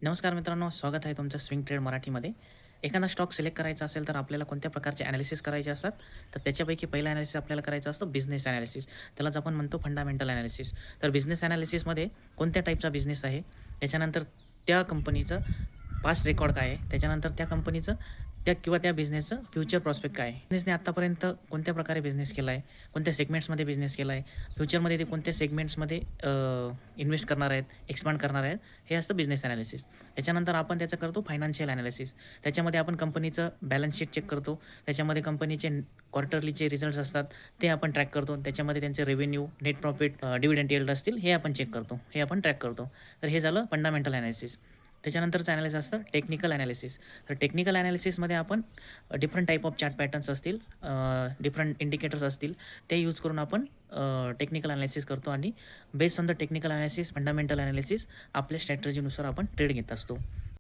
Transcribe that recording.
नमस्कार मित्रांनो, स्वागत आहे तुमचं स्विंग ट्रेड मराठीमध्ये. एखादा स्टॉक सिलेक्ट करायचा असेल तर आपल्याला कोणत्या प्रकारचे ॲनालिसिस करायचे असतात? तर त्याच्यापैकी पहिला ॲनालिसिस आपल्याला करायचा असतो बिझनेस ॲनालिसिस. त्यालाच आपण म्हणतो फंडामेंटल ॲनालिसिस. तर बिझनेस ॲनालिसिसमध्ये कोणत्या टाईपचा बिझनेस आहे, त्याच्यानंतर त्या कंपनीचं पास्ट रेकॉर्ड काय आहे, त्याच्यानंतर त्या कंपनीचं त्या बिझनेसचं फ्युचर प्रॉस्पेक्ट काय आहे. बिझनेसने आत्तापर्यंत कोणत्या प्रकारे बिझनेस केला आहे, कोणत्या सेगमेंट्समध्ये बिझनेस केला आहे, फ्युचरमध्ये ते कोणत्या सेगमेंट्समध्ये इन्व्हेस्ट करणार आहेत, एक्सपांड करणार आहेत, हे असतं बिझनेस ॲनालिसिस. त्याच्यानंतर आपण त्याचं करतो फायनान्शियल ॲनालिसिस. त्याच्यामध्ये आपण कंपनीचं बॅलन्स शीट चेक करतो. त्याच्यामध्ये कंपनीचे क्वार्टरलीचे रिझल्ट्स असतात, ते आपण ट्रॅक करतो. त्याच्यामध्ये त्यांचे revenue, net profit, dividend yield असतील, हे आपण चेक करतो. हे आपण ट्रॅक करतो. तर हे झालं फंडामेंटल ॲनालिसिस. त्याच्यानंतरचं ॲनालिसिस असतं टेक्निकल ॲनालिसिस. तर टेक्निकल ॲनालिसिसमध्ये आपण different type of chart patterns असतील, डिफरंट इंडिकेटर्स असतील, ते यूज करून आपण टेक्निकल ॲनालिसिस करतो आणि based on the technical analysis, fundamental analysis आपल्या स्ट्रॅटेजीनुसार आपण ट्रेड घेत असतो.